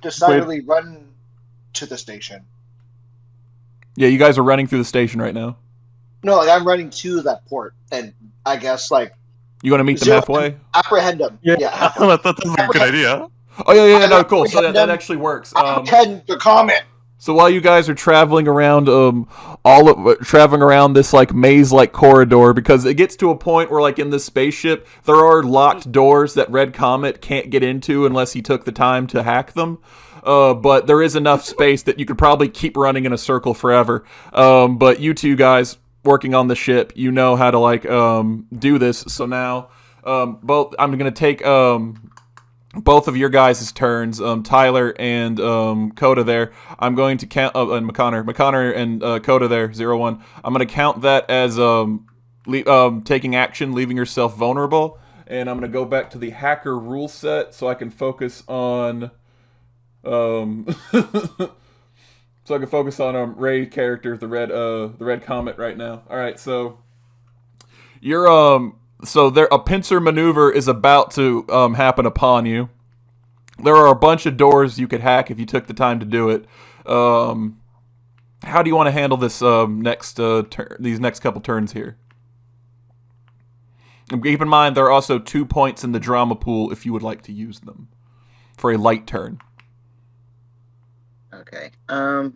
decidedly run to the station. Yeah, you guys are running through the station right now. No, like I'm running to that port, and I guess like You want to meet them zero halfway? apprehend them. Yeah, Yeah, halfway. that's a good Apprehend, idea. Oh yeah, I no, cool. So apprehend that them. actually works. Apprehend the Comet. So while you guys are traveling around, traveling around this like maze-like corridor, because it gets to a point where, like in this spaceship, there are locked doors that Red Comet can't get into unless he took the time to hack them. But there is enough space that you could probably keep running in a circle forever. But you two guys working on the ship, you know how to like do this. So now, both I'm gonna take both of your guys' turns, Tyler and Kouta there. I'm going to count, and McConner and Kouta there, 0-1. I'm going to count that as taking action, leaving yourself vulnerable. And I'm going to go back to the hacker rule set so I can focus on, Ray character, the red Comet right now. All right, so you're So there, a pincer maneuver is about to happen upon you. There are a bunch of doors you could hack if you took the time to do it. How do you want to handle this these next couple turns here? And keep in mind, there are also 2 points in the drama pool if you would like to use them for a light turn. Okay. And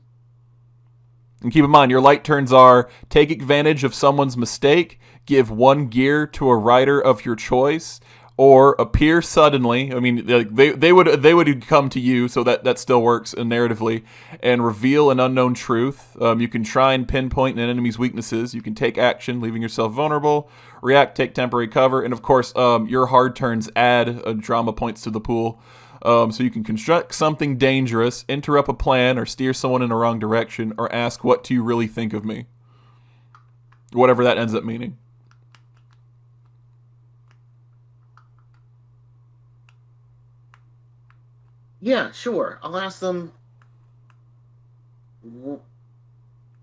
keep in mind, your light turns are take advantage of someone's mistake, give 1 gear to a rider of your choice, or appear suddenly. I mean, they would come to you, so that still works narratively, and reveal an unknown truth. You can try and pinpoint an enemy's weaknesses. You can take action, leaving yourself vulnerable. React, take temporary cover, and of course, your hard turns add drama points to the pool. So you can construct something dangerous, interrupt a plan, or steer someone in the wrong direction, or ask, what do you really think of me? Whatever that ends up meaning. Yeah, sure. I'll ask them.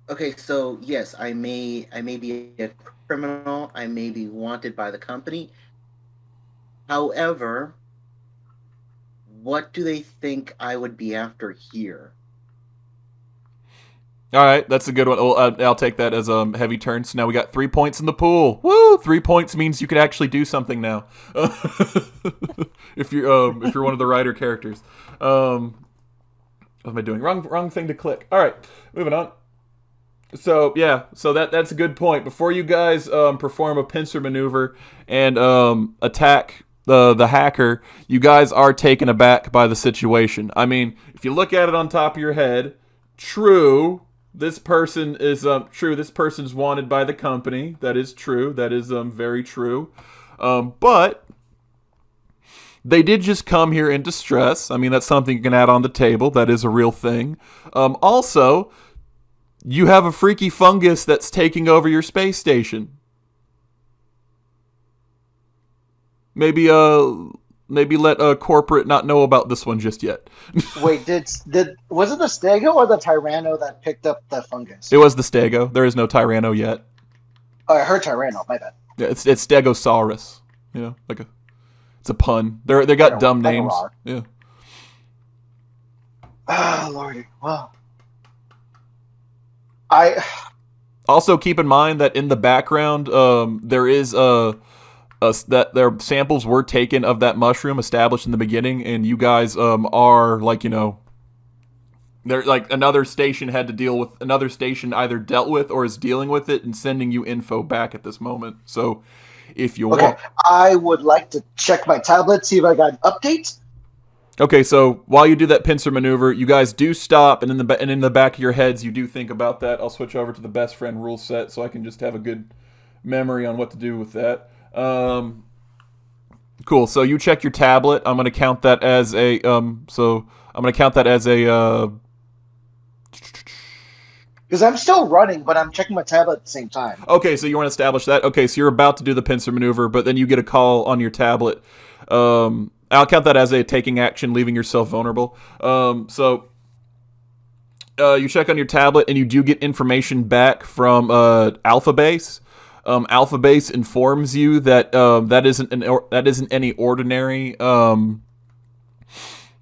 Okay, so yes, I may be a criminal. I may be wanted by the company. However, what do they think I would be after here? All right, that's a good one. I'll take that as a heavy turn. So now we got 3 points in the pool. Woo! 3 points means you can actually do something now. If you're one of the Rider characters. What am I doing? Wrong thing to click. All right, moving on. So yeah, so that's a good point. Before you guys perform a pincer maneuver and attack the hacker, you guys are taken aback by the situation. I mean, if you look at it on top of your head, true. This person is true. This person is wanted by the company. That is true. That is very true. But they did just come here in distress. I mean, that's something you can add on the table. That is a real thing. Also, you have a freaky fungus that's taking over your space station. Maybe let corporate not know about this one just yet. Wait, was it the Stego or the Tyranno that picked up the fungus? It was the Stego. There is no Tyranno yet. Oh, I heard Tyranno. My bad. Yeah, it's Stegosaurus. You know, it's a pun. They got dumb names. Yeah. Ah, Lordy. Wow. I also keep in mind that in the background, there is that their samples were taken of that mushroom established in the beginning, and you guys are like, you know, they're like another station had to deal with another station either dealt with or is dealing with it and sending you info back at this moment. So if you want, I would like to check my tablet, see if I got an update. Okay, so while you do that pincer maneuver, you guys do stop, and in the back of your heads, you do think about that. I'll switch over to the best friend rule set so I can just have a good memory on what to do with that. Cool. So you check your tablet. I'm gonna count that as a because I'm still running, but I'm checking my tablet at the same time. Okay, so you want to establish that? Okay, so you're about to do the pincer maneuver, but then you get a call on your tablet. I'll count that as a taking action, leaving yourself vulnerable. So you check on your tablet, and you do get information back from Alpha Base. Alpha Base informs you that that isn't any ordinary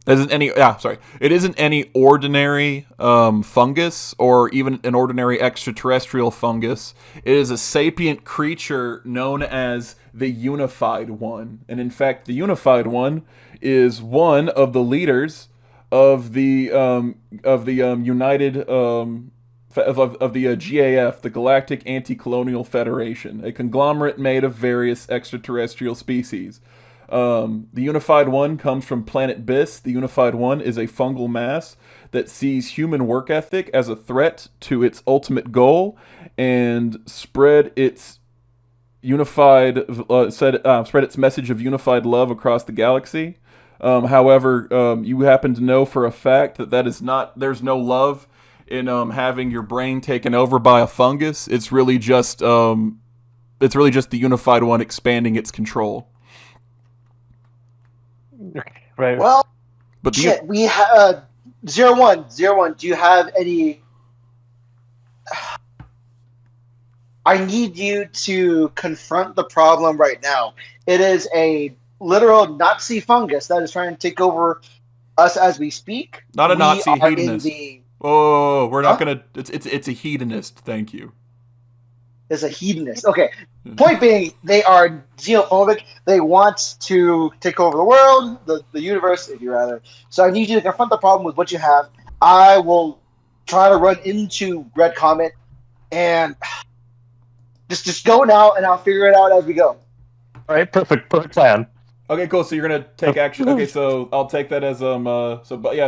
It isn't any ordinary fungus or even an ordinary extraterrestrial fungus. It is a sapient creature known as the Unified One, and in fact, the Unified One is one of the leaders of the United of the GAF, the Galactic Anti-Colonial Federation, a conglomerate made of various extraterrestrial species. The Unified One comes from planet Bis. The Unified One is a fungal mass that sees human work ethic as a threat to its ultimate goal and spread its spread its message of unified love across the galaxy. However, you happen to know for a fact that there's no love in having your brain taken over by a fungus. It's really just the Unified One expanding its control. Right. Well, But shit, we have 01. Do you have any? I need you to confront the problem right now. It is a literal Nazi fungus that is trying to take over us as we speak. Not a We Nazi are hedonist. in the- Oh, we're not gonna. It's a hedonist. Thank you. Is a hedonist. Okay. Point being, they are xenophobic. They want to take over the world, the universe, if you rather. So I need you to confront the problem with what you have. I will try to run into Red Comet and just go now, and I'll figure it out as we go. All right. Perfect plan. Okay, cool. So you're gonna take action. Okay, so I'll take that as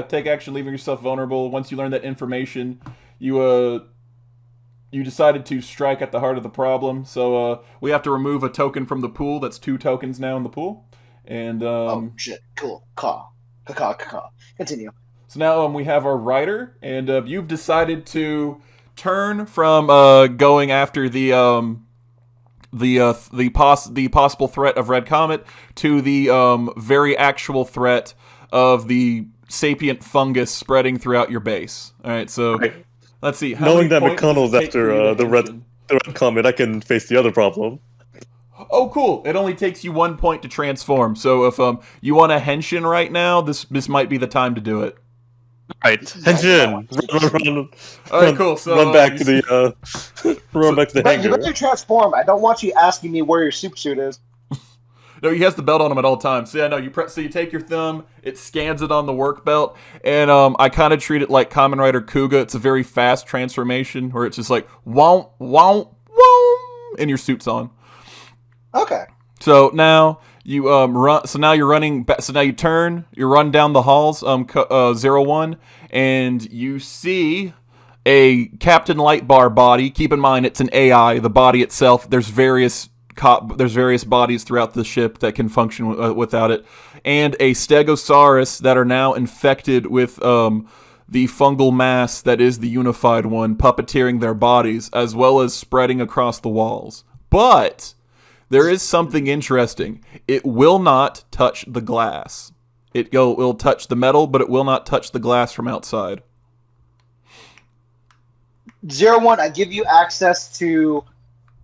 take action, leaving yourself vulnerable. Once you learn that information, you decided to strike at the heart of the problem. So we have to remove a token from the pool. That's 2 tokens now in the pool. And Oh shit! Cool. Caw. Continue. so now we have our rider, and you've decided to turn from going after the possible threat of Red Comet to the very actual threat of the sapient fungus spreading throughout your base. All right, so let's see. Knowing that many points does McConnell's it take for after you to the mention? red Comet, I can face the other problem. Oh, cool! It only takes you 1 point to transform. So if you want a henshin right now, this might be the time to do it. Right, Henshin, run, All right, cool. So run back to the But you hangar. better transform. I don't want you asking me where your soup suit is. No, he has the belt on him at all times. So yeah, no, you take your thumb, it scans it on the work belt, and I kind of treat it like Kamen Rider Kuga. It's a very fast transformation where it's just like womp womp womp, and your suit's on. Okay. So now you run. So now you're running. So now you turn. You run down the halls. 01, and you see a Captain Lightbar body. Keep in mind it's an AI. The body itself. There's various bodies throughout the ship that can function without it, and a Stegosaurus that are now infected with the fungal mass that is the Unified One, puppeteering their bodies as well as spreading across the walls. But there is something interesting. It will not touch the glass. It will touch the metal, but it will not touch the glass from outside. 01, I give you access to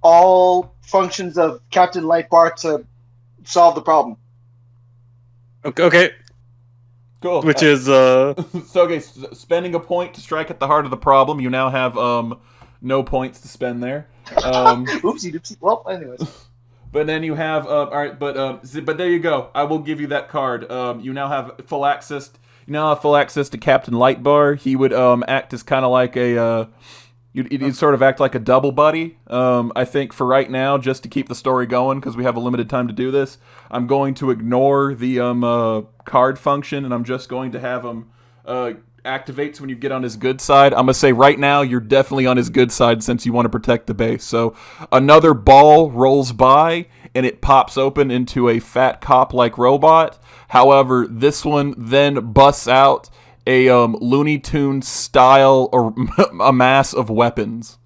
all functions of Captain Lightbar to solve the problem. Okay, Cool. which is So, okay, spending a point to strike at the heart of the problem. You now have no points to spend there. Oopsie doopsie. Well, anyways. But then you have all right, but there you go. I will give you that card. You now have full access. You now have full access to Captain Lightbar. He would act as kind of like a you'd sort of act like a double buddy. I think for right now, just to keep the story going, because we have a limited time to do this, I'm going to ignore the card function, and I'm just going to have him activates when you get on his good side. I'm going to say right now you're definitely on his good side since you want to protect the base. So another ball rolls by and it pops open into a fat cop-like robot. However, this one then busts out a Looney Tunes style or a mass of weapons.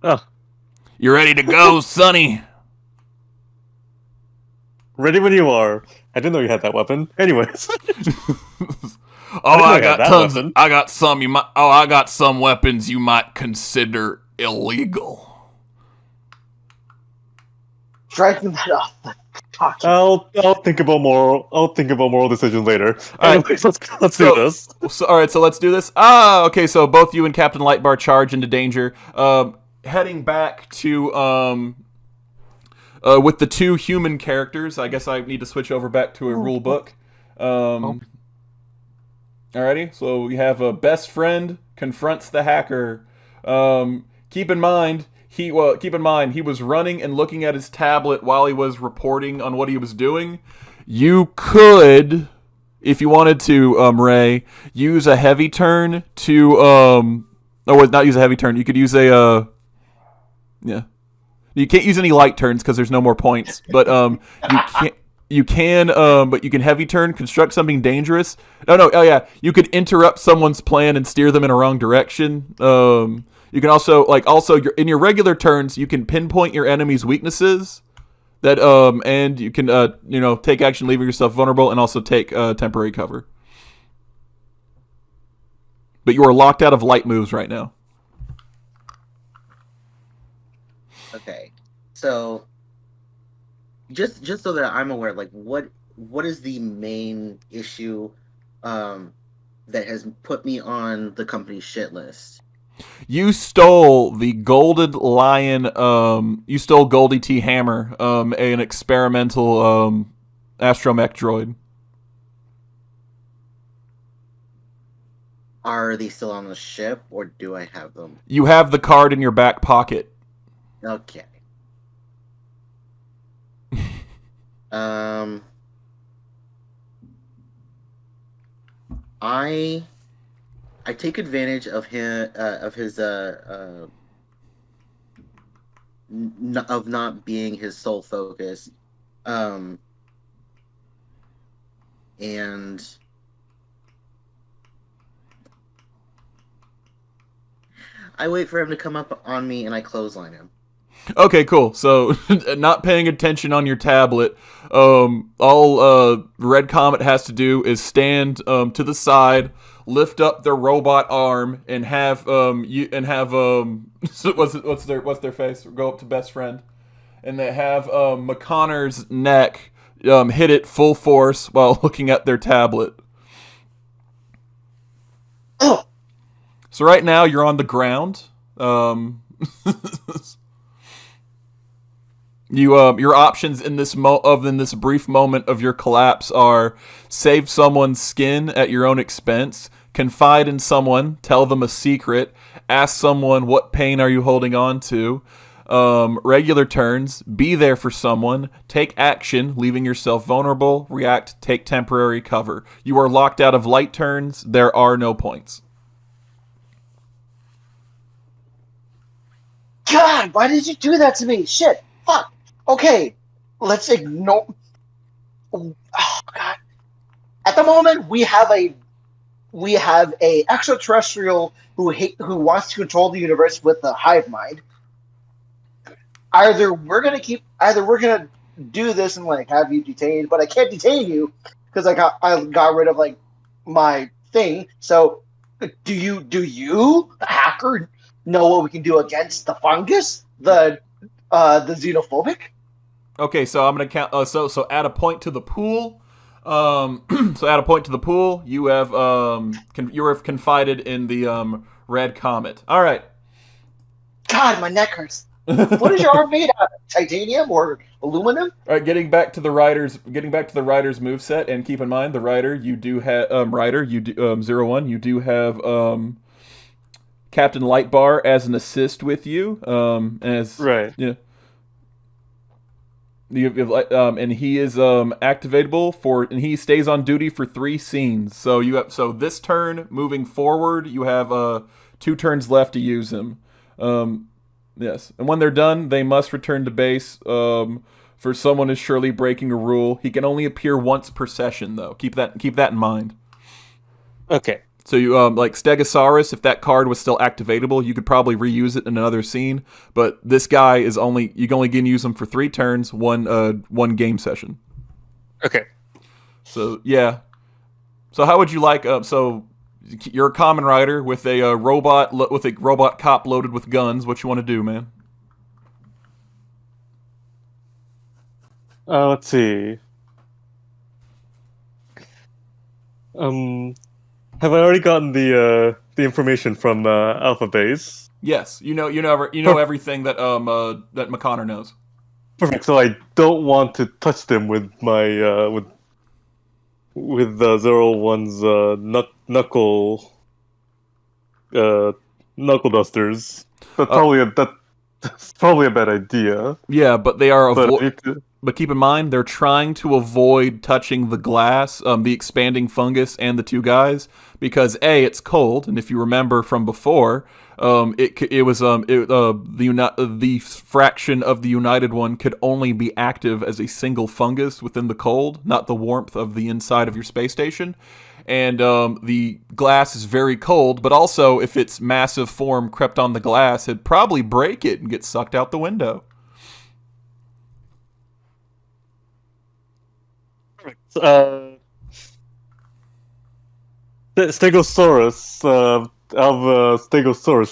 oh, You ready to go, Sonny? ready when you are. I didn't know you had that weapon. Anyways, I didn't know you had got that tons. weapon. I got some. I got some weapons you might consider illegal. Striking that off the Fuck. I'll think about moral decisions later. All right. Anyways, let's do this. So, all right, so let's do this. Okay, so both you and Captain Lightbar charge into danger. Heading back to with the two human characters. I guess I need to switch over back to a rule book. Alrighty, so we have a best friend confronts the hacker. Keep in mind he was running and looking at his tablet while he was reporting on what he was doing. You could, if you wanted to, Ray, use a heavy turn to not use a heavy turn. You could use a yeah. You can't use any light turns because there's no more points. But you can heavy turn, construct something dangerous. You could interrupt someone's plan and steer them in a wrong direction. You can also in your regular turns, you can pinpoint your enemy's weaknesses. And you can take action, leaving yourself vulnerable, and also take temporary cover. But you are locked out of light moves right now. Okay, so just so that I'm aware, like what is the main issue that has put me on the company's shit list? You stole the Golden Lion. You stole Goldie T. Hammer, an experimental astromech droid. Are they still on the ship, or do I have them? You have the card in your back pocket. Okay. I take advantage of his of not being his sole focus, and I wait for him to come up on me and I clothesline him. Okay, cool. So, not paying attention on your tablet. All Red Comet has to do is stand to the side, lift up their robot arm, and have what's their face? Go up to best friend, and they have McConner's neck hit it full force while looking at their tablet. Oh. So right now you're on the ground. Your options in this brief moment of your collapse are save someone's skin at your own expense, confide in someone, tell them a secret, ask someone what pain are you holding on to, regular turns, be there for someone, take action, leaving yourself vulnerable, react, take temporary cover. You are locked out of light turns. There are no points. God, why did you do that to me? Shit. Fuck. Okay, let's ignore. Oh God! At the moment, we have a extraterrestrial who wants to control the universe with a hive mind. Either we're gonna do this and like have you detained, but I can't detain you because I got rid of like my thing. So, do you hacker know what we can do against the fungus, the xenophobic? Okay, so I'm gonna count. So add a point to the pool. So add a point to the pool. You have you have confided in the Red Comet. All right. God, my neck hurts. What is your arm made out of? Titanium or aluminum? All right, getting back to the Rider's moveset, and keep in mind the Rider you do have 01. You do have Captain Lightbar as an assist with you. Right. Yeah. And he is activatable and he stays on duty for 3 scenes. So this turn moving forward, you have 2 turns left to use him. Yes, and when they're done, they must return to base. For someone is surely breaking a rule. He can only appear once per session, though. Keep that in mind. Okay. So you like Stegosaurus, if that card was still activatable, you could probably reuse it in another scene. But this guy you can only use him for 3 turns, one game session. Okay. So yeah. So how would you like? So you're a common rider with a robot cop loaded with guns. What you want to do, man? Let's see. Um, have I already gotten the information from Alpha Base? Yes, you know everything that that McConner knows. Perfect. So I don't want to touch them with my with 01's knuckle dusters. That's probably a bad idea. Yeah, but they are But I need to. But keep in mind, they're trying to avoid touching the glass, the expanding fungus, and the two guys because A, it's cold, and if you remember from before, the fraction of the united one could only be active as a single fungus within the cold, not the warmth of the inside of your space station. And the glass is very cold, but also if its massive form crept on the glass, it'd probably break it and get sucked out the window. Stegosaurus. I'll have Stegosaurus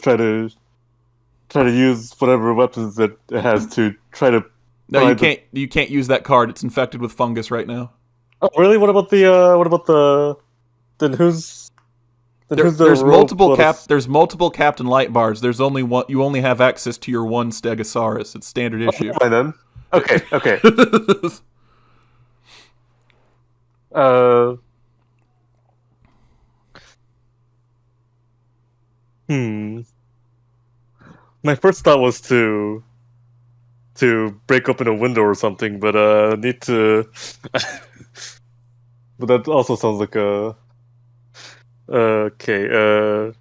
try to use whatever weapons that it has to try to. No, you can't use that card. It's infected with fungus right now. Oh, really? What about the? Then who's? There's multiple Captain Light bars. There's only one. You only have access to your one Stegosaurus. It's standard issue. Fine then. Okay. My first thought was to break open a window or something, but need to. But that also sounds like a. Okay.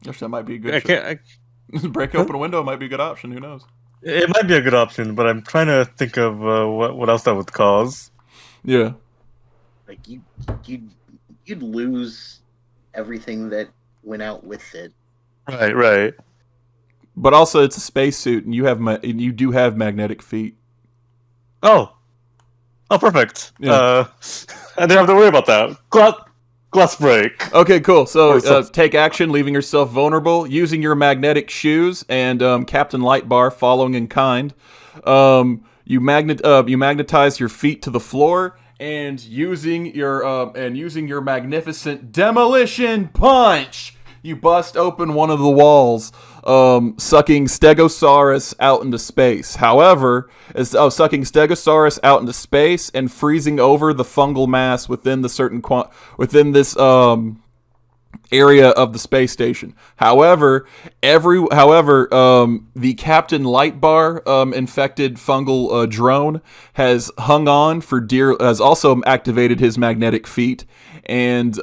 Gosh, that might be a good. Break open a window might be a good option. Who knows? It might be a good option, but I'm trying to think of what else that would cause. Yeah. Like you'd lose everything that went out with it. Right. But also, it's a spacesuit, and you do have magnetic feet. Oh, perfect. Yeah. I didn't have to worry about that. Glass break. Okay, cool. So take action, leaving yourself vulnerable, using your magnetic shoes and Captain Lightbar following in kind. You magnetize your feet to the floor, and using your magnificent demolition punch, you bust open one of the walls, sucking Stegosaurus out into space. However, sucking Stegosaurus out into space and freezing over the fungal mass within this area of the space station. However, the Captain Lightbar infected fungal drone has hung on for dear. Has also activated his magnetic feet, and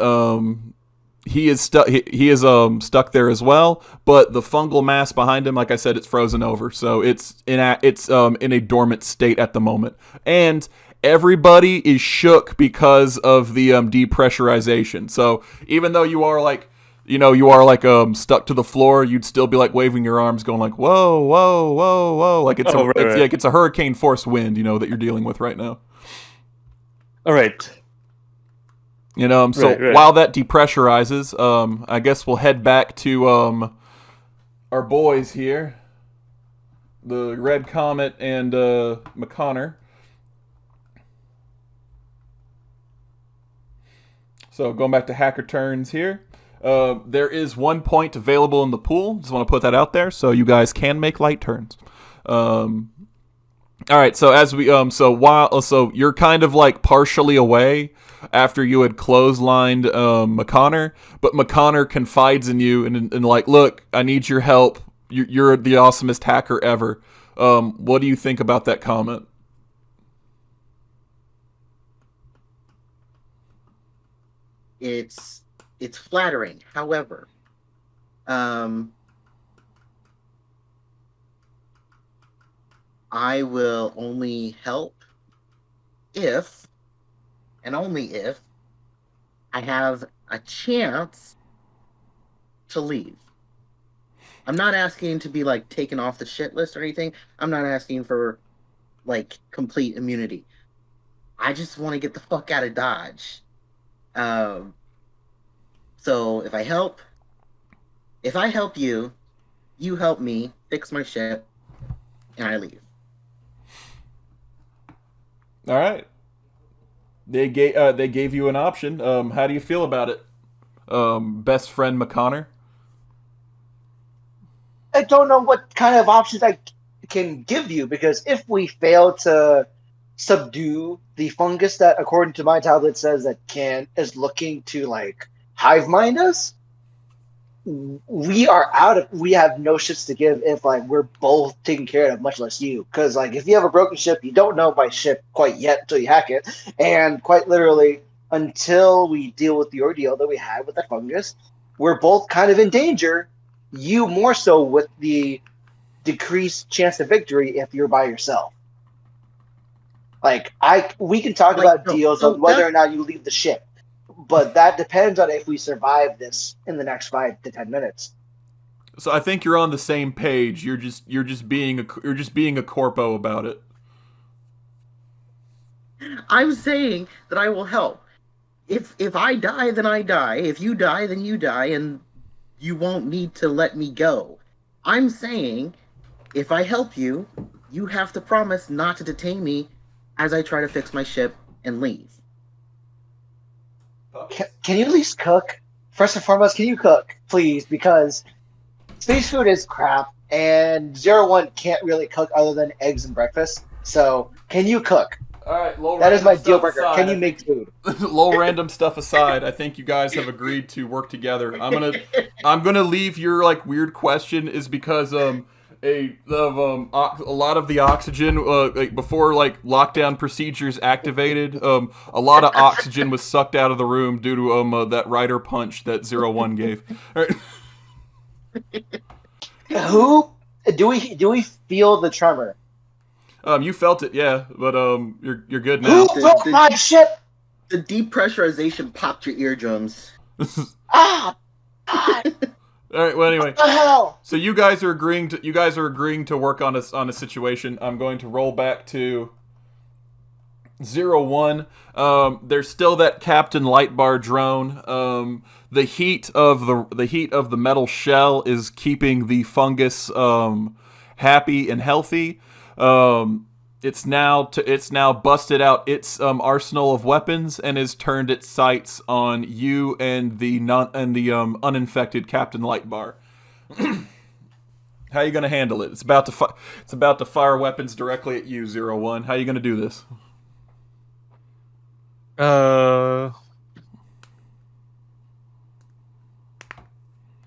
he is stuck. He is stuck there as well. But the fungal mass behind him, like I said, it's frozen over, so it's in a dormant state at the moment, and everybody is shook because of the depressurization. So even though you are stuck to the floor, you'd still be like waving your arms, going like whoa, whoa, whoa, whoa, like it's like it's a hurricane force wind, that you're dealing with right now. All right. So while that depressurizes, I guess we'll head back to our boys here, the Red Comet and McConner. So going back to hacker turns here, there is 1 point available in the pool. Just want to put that out there so you guys can make light turns. All right. So as we so you're kind of like partially away after you had clotheslined McConner, but McConner confides in you and like, look, I need your help. You're the awesomest hacker ever. What do you think about that comment? It's flattering. However, I will only help if, and only if, I have a chance to leave. I'm not asking to be like taken off the shit list or anything. I'm not asking for like complete immunity. I just want to get the fuck out of Dodge. So if I help you, you help me fix my ship, and I leave. All right. They gave you an option. How do you feel about it, best friend McConner? I don't know what kind of options I can give you, because if we fail to subdue the fungus that, according to my tablet, says that is looking to like hive mind us, we have no shits to give if like we're both taken care of, much less you. Because like if you have a broken ship, you don't know my ship quite yet until you hack it, and quite literally until we deal with the ordeal that we had with the fungus, we're both kind of in danger. You more so with the decreased chance of victory if you're by yourself. Like we can talk about deals on whether or not you leave the ship, but that depends on if we survive this in the next 5 to 10 minutes. So I think you're on the same page. You're just being a corpo about it. I'm saying that I will help. If I die, then I die. If you die, then you die, and you won't need to let me go. I'm saying, if I help you, you have to promise not to detain me as I try to fix my ship and leave. Can you at least cook? First and foremost, can you cook, please? Because space food is crap, and 01 can't really cook other than eggs and breakfast. So, can you cook? All right, that is my deal breaker. Can you make food? Low random stuff aside, I think you guys have agreed to work together. I'm gonna leave your like weird question is because a lot of the oxygen like before like lockdown procedures activated, a lot of oxygen was sucked out of the room due to that Rider punch that 01 gave. All right. Who do we feel the tremor? You felt it, yeah, but you're good now. Who broke my ship? The depressurization popped your eardrums. Ah! God. All right. Well, anyway, what the hell? So you guys are agreeing to work on a situation. I'm going to roll back to 01. There's still that Captain Lightbar drone. The heat of the metal shell is keeping the fungus happy and healthy. It's now busted out its arsenal of weapons and has turned its sights on you and the uninfected Captain Lightbar. How are you going to handle it? It's about to fire weapons directly at you, 01. How are you going to do this?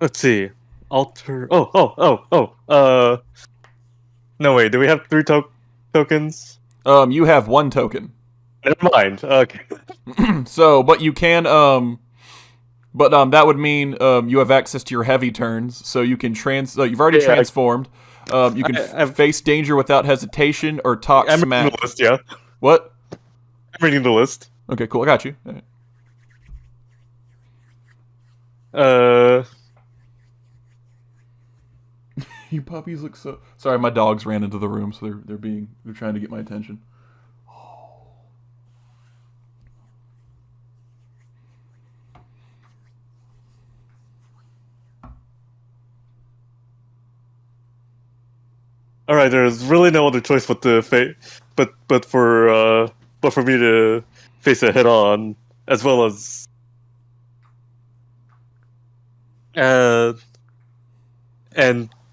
Let's see. Alter. No, wait. Do we have 3 tokens? You have 1 token. Never mind. Okay. So, but you can. That would mean you have access to your heavy turns, so you can you've already transformed. You can face danger without hesitation or talk smack. I'm reading the list. Yeah. What? I'm reading the list. Okay, cool. I got you. All right. You puppies look so... Sorry, my dogs ran into the room, so they're trying to get my attention. All right, there's really no other choice but to but for me to face it head on, as well as and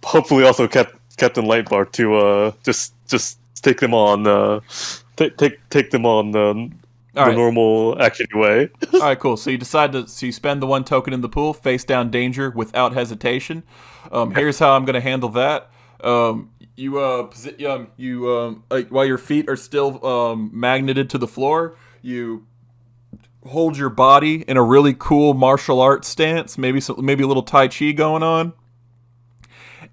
hopefully also Captain Lightbar to just take them on take them on the normal action way. All right, cool. So you spend the 1 token in the pool, face down danger without hesitation. Here's how I'm going to handle that. While your feet are still magneted to the floor, you hold your body in a really cool martial arts stance, maybe a little Tai Chi going on.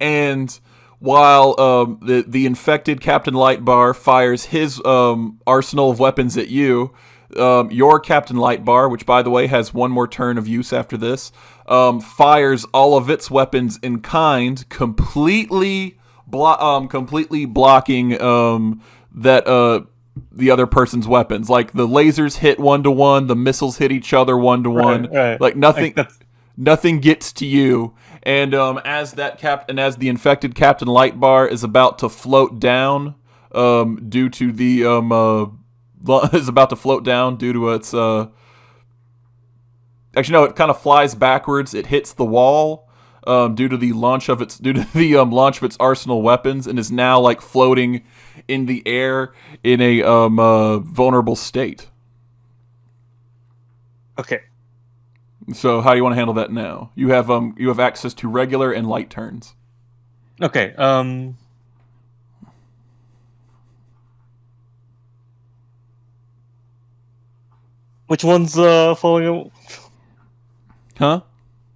And while the infected Captain Lightbar fires his arsenal of weapons at you, your Captain Lightbar, which by the way has 1 more turn of use after this, fires all of its weapons in kind, completely blocking the other person's weapons. Like the lasers hit 1-to-1, the missiles hit each other 1-to-1. Right. Like nothing. Nothing gets to you. And as the infected Captain Lightbar is about to float down, due to the is about to float down due to its actually no, it kind of flies backwards. It hits the wall due to the launch of its arsenal weapons, and is now like floating in the air in a vulnerable state. Okay. So how do you want to handle that now? You have access to regular and light turns. Okay. Which one's following? Huh?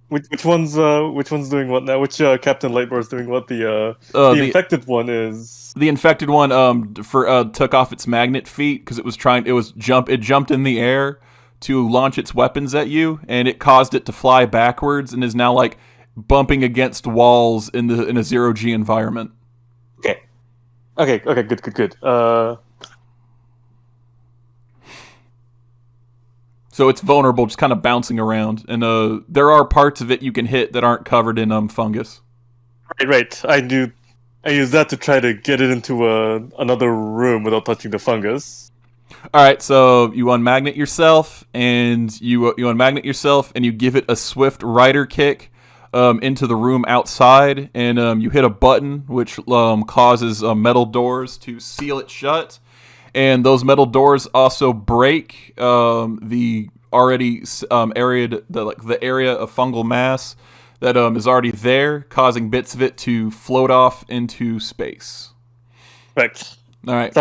Which one's doing what now? Which Captain Lightbar's doing what? The infected one is. The infected one took off its magnet feet because it jumped in the air to launch its weapons at you, and it caused it to fly backwards and is now like bumping against walls in a 0G environment. Okay, good. So it's vulnerable, just kind of bouncing around, and there are parts of it you can hit that aren't covered in fungus. Right. I use that to try to get it into another room without touching the fungus. All right, so you unmagnet yourself, and you give it a swift rider kick into the room outside, and you hit a button which causes metal doors to seal it shut, and those metal doors also break the already the area of fungal mass that is already there, causing bits of it to float off into space. Right. All right.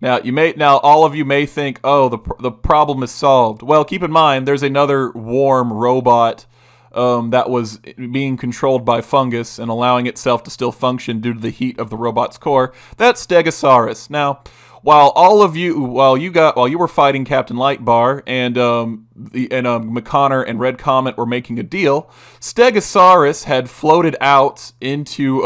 Now all of you may think, oh, the problem is solved. Well, keep in mind there's another warm robot that was being controlled by fungus and allowing itself to still function due to the heat of the robot's core. That's Stegosaurus. Now, while you were fighting Captain Lightbar and McConner and Red Comet were making a deal, Stegosaurus had floated out into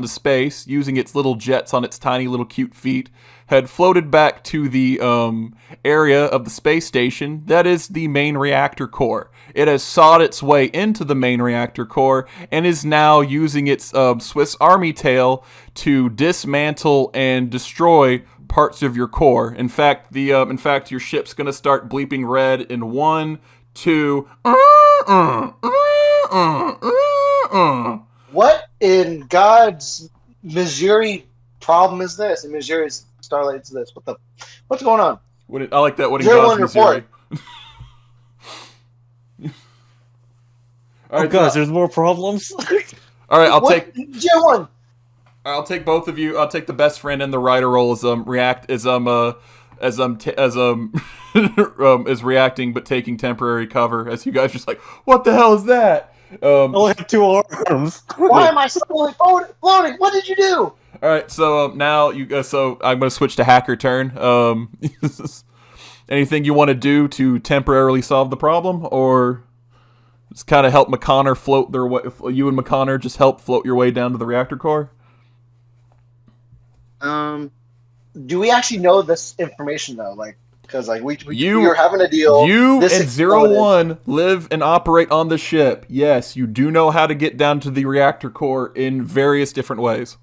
space using its little jets on its tiny little cute feet, had floated back to the area of the space station that is the main reactor core. It has sawed its way into the main reactor core and is now using its Swiss Army tail to dismantle and destroy parts of your core. In fact, your ship's gonna start bleeping red in 1, 2. What in God's Missouri problem is this? In Missouri's Starlight's this? What's going on? I like that. What in Zero God's one Missouri? All right, guys, there's more problems. All right, I'll take both of you. I'll take the best friend and the rider role as is reacting but taking temporary cover as you guys are just like, what the hell is that? I only have 2 arms. Why am I suddenly floating? What did you do? All right, so now so I'm going to switch to hacker turn. Anything you want to do to temporarily solve the problem, or just kind of help McConner float their way? You and McConner just help float your way down to the reactor core. Do we actually know this information though? Like, because like we were having a deal. You and 01 live and operate on the ship. Yes, you do know how to get down to the reactor core in various different ways.